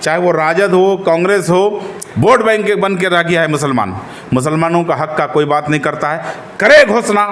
चाहे वो राजद हो, कांग्रेस हो, वोट बैंक के बन के रह गया है मुसलमान। मुसलमानों का हक का कोई बात नहीं करता है। करे घोषणा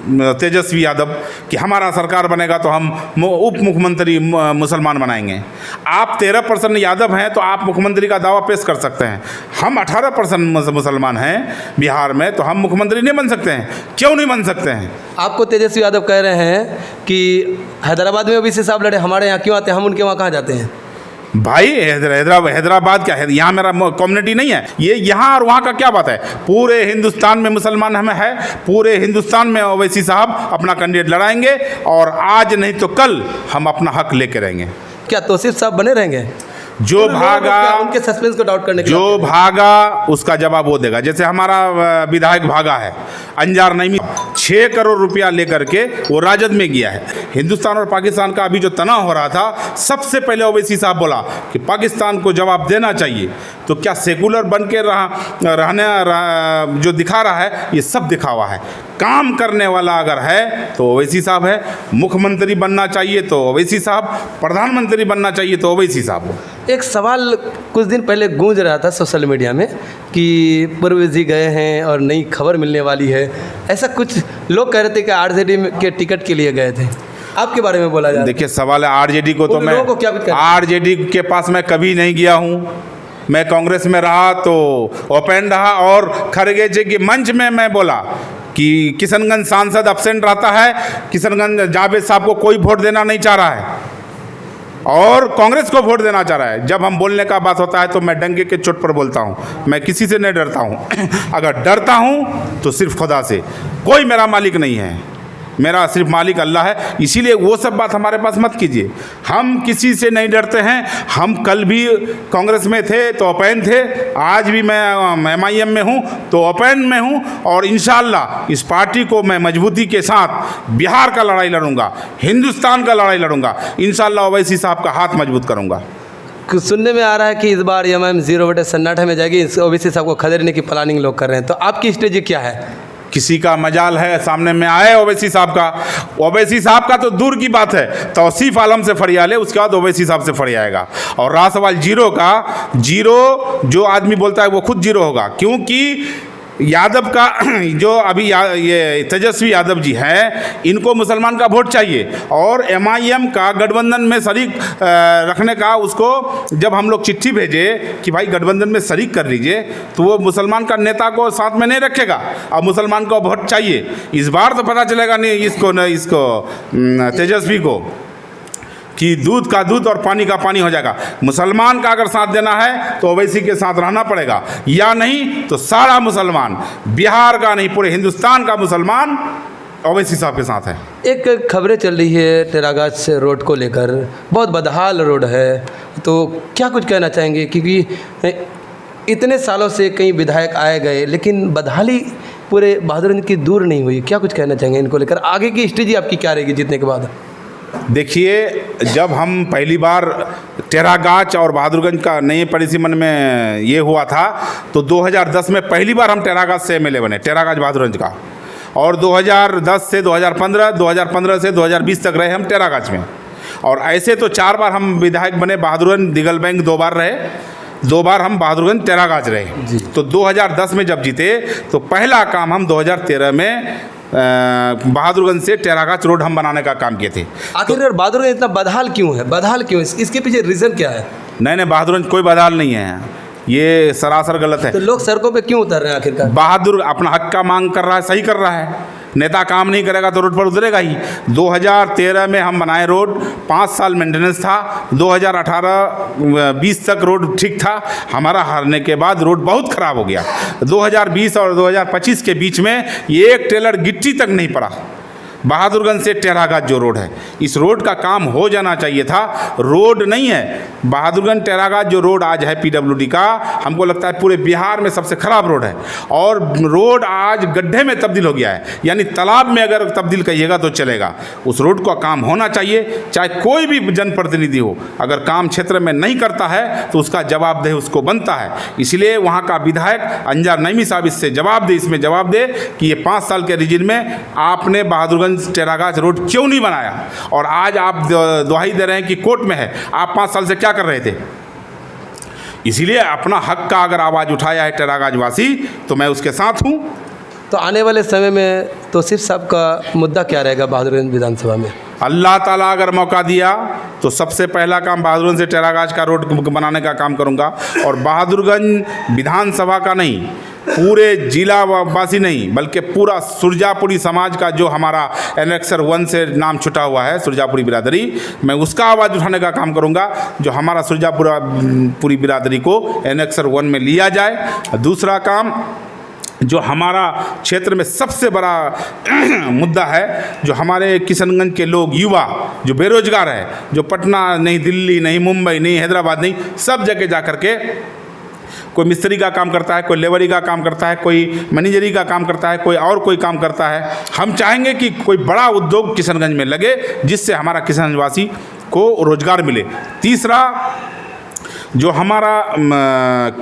तेजस्वी यादव कि हमारा सरकार बनेगा तो हम उप मुख्यमंत्री मुसलमान बनाएंगे। आप 13% यादव हैं तो आप मुख्यमंत्री का दावा पेश कर सकते हैं। हम 18% मुसलमान हैं बिहार में, तो हम मुख्यमंत्री नहीं बन सकते हैं। क्यों नहीं बन सकते हैं? आपको तेजस्वी यादव कह रहे हैं कि हैदराबाद में ओबीसी साहब लड़े, हमारे यहाँ क्यों आते हैं, हम उनके वहाँ कहाँ जाते हैं? भाई हैदराबाद क्या है? यहाँ मेरा कम्युनिटी नहीं है। ये यहाँ और वहाँ का क्या बात है? पूरे हिंदुस्तान में मुसलमान हमें है। पूरे हिंदुस्तान में ओवैसी साहब अपना कैंडिडेट लड़ाएंगे और आज नहीं तो कल हम अपना हक लेके रहेंगे। क्या तौसीफ साहब बने रहेंगे? जो भागा, उनके सस्पेंस को डाउट करने के जो भागा उसका जवाब वो देगा। जैसे हमारा विधायक भागा है अंजार नईमी, 6 करोड़ रुपया लेकर के वो राजद में गया है। हिंदुस्तान और पाकिस्तान का अभी जो तनाव हो रहा था, सबसे पहले ओवैसी साहब बोला कि पाकिस्तान को जवाब देना चाहिए। तो क्या सेकुलर बन के रहने जो दिखा रहा है, ये सब दिखावा है। काम करने वाला अगर है तो ओवैसी साहब है। मुख्यमंत्री बनना चाहिए तो ओवैसी साहब, प्रधानमंत्री बनना चाहिए तो ओवैसी साहब हो। एक सवाल कुछ दिन पहले गूंज रहा था सोशल मीडिया में कि पूर्व जी गए हैं और नई खबर मिलने वाली है। ऐसा कुछ लोग कह रहे थे कि आरजेडी के टिकट के लिए गए थे। आपके बारे में बोला जाए। देखिए, सवाल है आरजेडी को, तो मैं क्या आरजेडी के पास मैं कभी नहीं गया हूँ। मैं कांग्रेस में रहा तो ओपन रहा, और खड़गे जी के मंच में मैं बोला कि किशनगंज सांसद अब्सेंट रहता है, किशनगंज जावेद साहब को कोई वोट देना नहीं चाह रहा है और कांग्रेस को वोट देना चाह रहा है। जब हम बोलने का बात होता है तो मैं डंके के चोट पर बोलता हूँ। मैं किसी से नहीं डरता हूँ। अगर डरता हूँ तो सिर्फ खुदा से। कोई मेरा मालिक नहीं है, मेरा सिर्फ मालिक अल्लाह है। इसीलिए वो सब बात हमारे पास मत कीजिए। हम किसी से नहीं डरते हैं। हम कल भी कांग्रेस में थे तो ओपन थे, आज भी मैं MIM में हूँ तो ओपन में हूँ, और इंशाअल्लाह इस पार्टी को मैं मजबूती के साथ बिहार का लड़ाई लड़ूंगा, हिंदुस्तान का लड़ाई लड़ूंगा। इंशाअल्लाह ओवैसी साहब का हाथ मजबूत करूँगा। सुनने में आ रहा है कि इस बार MIM 0/सन्नाटा में जाएगी, ओवैसी साहब को खदेड़ने की प्लानिंग लोग कर रहे हैं, तो आपकी स्ट्रेटजी क्या है? किसी का मजाल है सामने में आए ओवैसी साहब का? ओवैसी साहब का तो दूर की बात है, तौसीफ आलम से फरिया ले, उसके बाद ओवैसी साहब से फरियाएगा। और रहा सवाल जीरो का, जीरो जो आदमी बोलता है वो खुद जीरो होगा, क्योंकि यादव का जो अभी ये तेजस्वी यादव जी हैं, इनको मुसलमान का वोट चाहिए, और MIM का गठबंधन में शरीक रखने का, उसको जब हम लोग चिट्ठी भेजे कि भाई गठबंधन में शरीक कर लीजिए, तो वो मुसलमान का नेता को साथ में नहीं रखेगा और मुसलमान को वोट चाहिए। इस बार तो पता चलेगा नहीं इसको तेजस्वी को कि दूध का दूध और पानी का पानी हो जाएगा। मुसलमान का अगर साथ देना है तो ओवैसी के साथ रहना पड़ेगा, या नहीं तो सारा मुसलमान, बिहार का नहीं पूरे हिंदुस्तान का मुसलमान ओवैसी साहब के साथ है। एक खबरें चल रही है टेरागाछ रोड को लेकर, बहुत बदहाल रोड है, तो क्या कुछ कहना चाहेंगे? क्योंकि इतने सालों से कई विधायक आए गए लेकिन बदहाली पूरे बहादुरगंज की दूर नहीं हुई। क्या कुछ कहना चाहेंगे इनको लेकर? आगे की स्ट्रेटजी आपकी क्या रहेगी जीतने के बाद? देखिए, जब हम पहली बार टेरागाछ और बहादुरगंज का नए परिसीमन में ये हुआ था, तो 2010 में पहली बार हम टेरागाछ से MLA बने, टेरागाछ बहादुरगंज का। और 2010 से 2015, 2015 से 2020 तक रहे हम टेरागाछ में। और ऐसे तो 4 बार हम विधायक बने। बहादुरगंज दिगल बैंक 2 बार रहे, 2 बार हम बहादुरगंज टेरागाछ रहे। तो 2010 में जब जीते तो पहला काम हम 2013 में बहादुरगंज से टेरागाछ रोड हम बनाने का काम किए थे। आखिर बहादुरगंज इतना बदहाल क्यों है? बदहाल क्यों? इसके पीछे रीज़न क्या है? नहीं, बहादुरगंज कोई बदहाल नहीं है, ये सरासर गलत है। तो लोग सड़कों पे क्यों उतर रहे हैं आखिरकार? बहादुर अपना हक का मांग कर रहा है, सही कर रहा है। नेता काम नहीं करेगा तो रोड पर उतरेगा ही। 2013 में हम बनाए रोड, 5 साल मेंटेनेंस था। 2018-20 तक रोड ठीक था। हमारा हारने के बाद रोड बहुत ख़राब हो गया। 2020 और 2025 के बीच में ये एक टेलर गिट्टी तक नहीं पड़ा। बहादुरगंज से टेरागाछ जो रोड है, इस रोड का काम हो जाना चाहिए था। रोड नहीं है। बहादुरगंज टेरागाछ जो रोड आज है PWD का, हमको लगता है पूरे बिहार में सबसे ख़राब रोड है। और रोड आज गड्ढे में तब्दील हो गया है, यानी तालाब में अगर तब्दील कहिएगा तो चलेगा। उस रोड का काम होना चाहिए। चाहे कोई भी जनप्रतिनिधि हो, अगर काम क्षेत्र में नहीं करता है तो उसका जवाबदेह उसको बनता है। इसलिए वहाँ का विधायक अंजार नईमी साहब इसमें जवाब दे कि ये 5 साल के रीजन में आपने बहादुरगंज टेरागाछ रोड क्यों नहीं बनाया। और आज आप दुहाई दे रहे हैं कि कोर्ट में है। आप 5 साल से क्या कर रहे थे? इसीलिए अपना हक का अगर आवाज़ उठाया है टेरागाज वासी तो मैं उसके साथ हूँ। तो आने वाले समय में तौसीफ साहब का मुद्दा क्या रहेगा बहादुरगंज विधानसभा में? अल्लाह ताला अगर मौका दिया तो सबसे पहला काम बहादुरगंज से टेरागाज का रोड बनाने का काम करूंगा। और बहादुरगंज विधानसभा का नहीं, पूरे जिला वासी नहीं, बल्कि पूरा सुरजापुरी समाज का जो हमारा एनेक्सर 1 से नाम छुटा हुआ है सुरजापुरी बिरादरी, मैं उसका आवाज़ उठाने का काम करूंगा। जो हमारा सुरजापुरी बिरादरी को एनेक्सर 1 में लिया जाए। दूसरा काम, जो हमारा क्षेत्र में सबसे बड़ा मुद्दा है, जो हमारे किशनगंज के लोग युवा जो बेरोजगार है, जो पटना नहीं, दिल्ली नहीं, मुंबई नहीं, हैदराबाद नहीं, सब जगह जा कर के कोई मिस्त्री का काम करता है, कोई लेबरी का काम करता है, कोई मैनेजरी का काम करता है, कोई और कोई काम करता है। हम चाहेंगे कि कोई बड़ा उद्योग किशनगंज में लगे जिससे हमारा किशनगंजवासी को रोजगार मिले। तीसरा, जो हमारा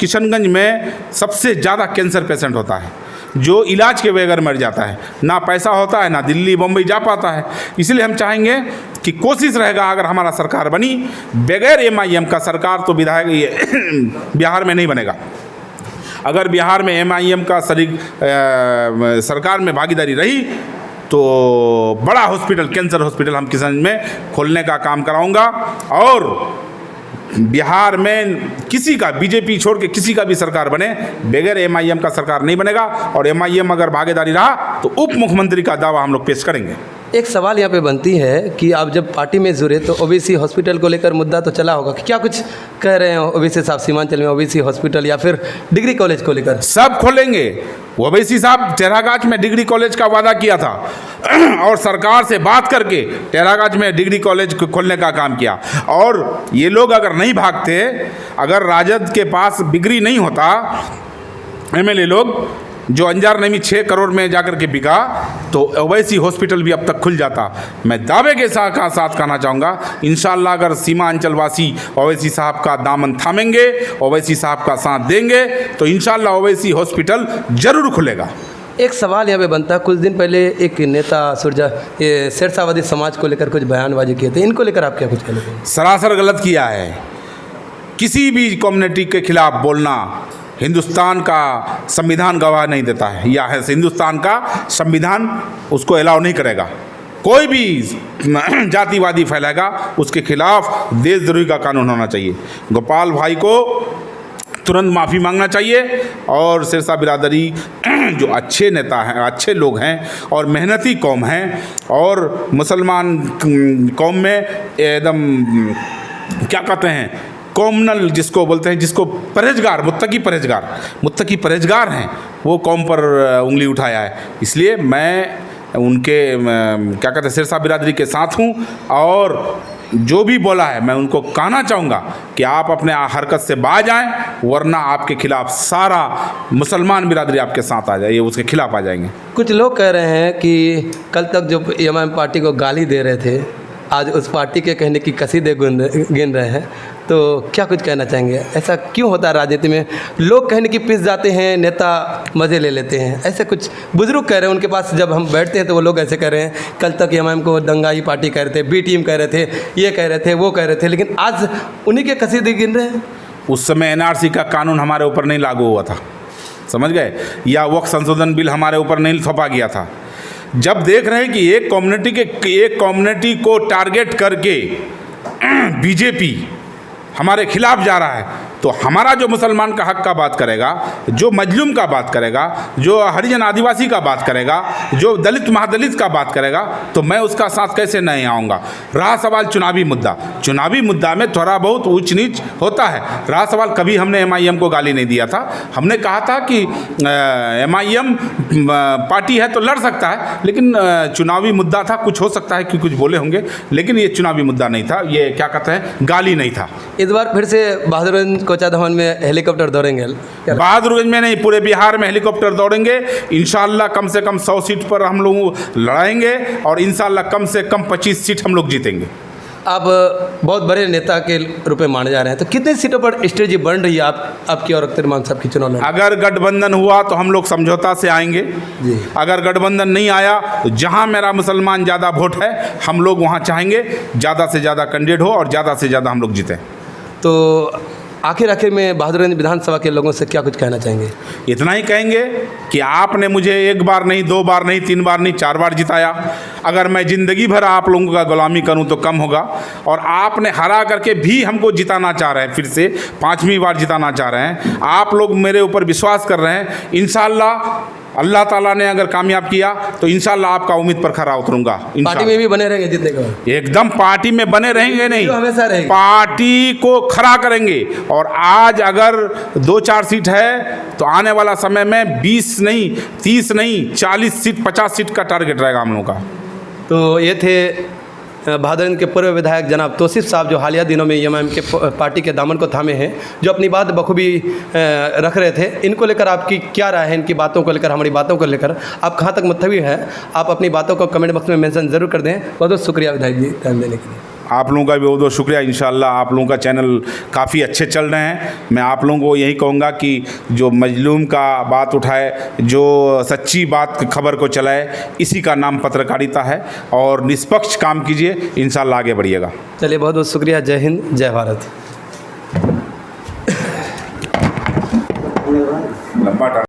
किशनगंज में सबसे ज़्यादा कैंसर पेशेंट होता है, जो इलाज के बगैर मर जाता है, ना पैसा होता है, ना दिल्ली बम्बई जा पाता है। इसलिए हम चाहेंगे कि कोशिश रहेगा अगर हमारा सरकार बनी, बगैर MIM का सरकार तो विधायक बिहार में नहीं बनेगा। अगर बिहार में MIM का सरकार में भागीदारी रही तो बड़ा हॉस्पिटल, कैंसर हॉस्पिटल हम किशनगंज में खोलने का काम कराऊंगा। और बिहार में किसी का, बीजेपी छोड़ के किसी का भी सरकार बने, बगैर MIM का सरकार नहीं बनेगा। और MIM अगर भागीदारी रहा तो उप मुख्यमंत्री का दावा हम लोग पेश करेंगे। एक सवाल यहाँ पे बनती है कि आप जब पार्टी में जुड़े तो OBC हॉस्पिटल को लेकर मुद्दा तो चला होगा कि क्या कुछ कह रहे हैं OBC साहब सीमांचल में OBC हॉस्पिटल या फिर डिग्री कॉलेज को लेकर? सब खोलेंगे। OBC साहब टेरागाज में डिग्री कॉलेज का वादा किया था और सरकार से बात करके टेरागाज में डिग्री कॉलेज खोलने का काम किया। और ये लोग अगर नहीं भागते, अगर राजद के पास डिग्री नहीं होता, MLA लोग जो अंजार नमी 6 करोड़ में जाकर के बिका, तो OBC हॉस्पिटल भी अब तक खुल जाता। मैं दावे के साथ कहना चाहूँगा, इंशाअल्लाह अगर सीमांचल वासी OBC साहब का दामन थामेंगे, OBC साहब का साथ देंगे, तो इंशाअल्लाह OBC हॉस्पिटल जरूर खुलेगा। एक सवाल यहाँ पे बनता है, कुछ दिन पहले एक नेता शेरशाहवादी समाज को लेकर कुछ बयानबाजी किए थे, इनको लेकर आप क्या कुछ कहते हैं? सरासर गलत किया है। किसी भी कम्युनिटी के खिलाफ बोलना हिंदुस्तान का संविधान गवाह नहीं देता है, या है हिंदुस्तान का संविधान उसको अलाउ नहीं करेगा। कोई भी जातिवादी फैलाएगा उसके खिलाफ देशद्रोही का कानून होना चाहिए। गोपाल भाई को तुरंत माफ़ी मांगना चाहिए। और शेरशाह बिरादरी जो अच्छे नेता हैं, अच्छे लोग हैं और मेहनती कौम हैं, और मुसलमान कौम में एकदम क्या कहते हैं, कॉमनल जिसको बोलते हैं, जिसको परहेजगार, मुत्तकी परहेजगार हैं, वो कौम पर उंगली उठाया है। इसलिए मैं उनके क्या कहते हैं शेरशाह बिरादरी के साथ हूँ। और जो भी बोला है मैं उनको कहना चाहूँगा कि आप अपने हरकत से बाज आएँ, वरना आपके खिलाफ सारा मुसलमान बिरादरी आपके साथ आ जाए, उसके खिलाफ आ जाएंगे। कुछ लोग कह रहे हैं कि कल तक जो MIM पार्टी को गाली दे रहे थे, आज उस पार्टी के कहने की कसीदे गिन रहे हैं, तो क्या कुछ कहना चाहेंगे? ऐसा क्यों होता है राजनीति में? लोग कहने की पिस जाते हैं, नेता मज़े ले लेते हैं। ऐसे कुछ बुजुर्ग कह रहे हैं, उनके पास जब हम बैठते हैं तो वो लोग ऐसे कह रहे हैं, कल तक MIM को दंगाई पार्टी कह रहे थे, B टीम कह रहे थे, ये कह रहे थे, वो कह रहे थे, लेकिन आज उन्हीं के कसीदे गिन रहे हैं। उस समय NRC का कानून हमारे ऊपर नहीं लागू हुआ था, समझ गए, या वक्फ संशोधन बिल हमारे ऊपर नहीं थोपा गया था। जब देख रहे हैं कि एक कम्युनिटी को टारगेट करके बीजेपी हमारे खिलाफ जा रहा है, तो हमारा जो मुसलमान का हक का बात करेगा, जो मजलूम का बात करेगा, जो हरिजन आदिवासी का बात करेगा, जो दलित महादलित का बात करेगा, तो मैं उसका साथ कैसे नहीं आऊँगा। रहा सवाल चुनावी मुद्दा में थोड़ा बहुत ऊंच नीच होता है। रहा सवाल, कभी हमने MIM को गाली नहीं दिया था। हमने कहा था कि MIM पार्टी है तो लड़ सकता है, लेकिन चुनावी मुद्दा था, कुछ हो सकता है कि कुछ बोले होंगे, लेकिन ये चुनावी मुद्दा नहीं था, ये क्या कहते हैं, गाली नहीं था। इस बार फिर से बहादुरगंज कोचा धवन में हेलीकॉप्टर दौड़ेंगे? बहादुरगंज में नहीं, पूरे बिहार में हेलीकॉप्टर दौड़ेंगे। इंशाअल्लाह कम से कम 100 सीट पर हम लोग लड़ाएंगे और इंशाअल्लाह कम से कम 25 सीट हम लोग जीतेंगे। आप बहुत बड़े नेता के रूप में माने जा रहे हैं, तो कितने सीटों पर स्ट्रेटजी बन रही है आपकी और अख्तर साहब की चुनाव में? अगर गठबंधन हुआ तो हम लोग समझौता से आएंगे जी। अगर गठबंधन नहीं आया तो जहां मेरा मुसलमान ज़्यादा वोट है, हम लोग वहां चाहेंगे ज़्यादा से ज़्यादा कैंडिडेट हो और ज़्यादा से ज़्यादा हम लोग जीतें। तो आखिर में बहादुरगंज विधानसभा के लोगों से क्या कुछ कहना चाहेंगे? इतना ही कहेंगे कि आपने मुझे एक बार नहीं, दो बार नहीं, तीन बार नहीं, 4 बार जिताया। अगर मैं ज़िंदगी भर आप लोगों का गुलामी करूं तो कम होगा। और आपने हरा करके भी हमको जिताना चाह रहे हैं, फिर से 5वीं बार जिताना चाह रहे हैं। आप लोग मेरे ऊपर विश्वास कर रहे हैं। इंशाअल्लाह अल्लाह ताला ने अगर कामयाब किया तो इंशाअल्लाह आपका उम्मीद पर खरा उतरूंगा। पार्टी में भी बने रहेंगे जितने का? एकदम पार्टी में बने रहेंगे, नहीं हमेशा रहेंगे, पार्टी को खड़ा करेंगे। और आज अगर 2-4 सीट है तो आने वाला समय में 20 नहीं, 30 नहीं, 40 सीट, 50 सीट का टारगेट रहेगा हम लोगों का। तो ये थे बहादुरगंज के पूर्व विधायक जनाब तौसीफ साहब, जो हालिया दिनों में एमआईएम के पार्टी के दामन को थामे हैं, जो अपनी बात बखूबी रख रहे थे। इनको लेकर आपकी क्या राय है? इनकी बातों को लेकर, हमारी बातों को लेकर आप कहाँ तक मुत्तवी हैं? आप अपनी बातों को कमेंट बॉक्स में मेंशन ज़रूर कर दें। बहुत बहुत शुक्रिया विधायक जी टाइम देने के लिए। आप लोगों का भी बहुत बहुत शुक्रिया। इंशाअल्लाह आप लोगों का चैनल काफ़ी अच्छे चल रहे हैं। मैं आप लोगों को यही कहूँगा कि जो मजलूम का बात उठाए, जो सच्ची बात खबर को चलाए, इसी का नाम पत्रकारिता है। और निष्पक्ष काम कीजिए, इंशाअल्लाह आगे बढ़िएगा। चलिए, बहुत बहुत शुक्रिया। जय हिंद, जय भारत।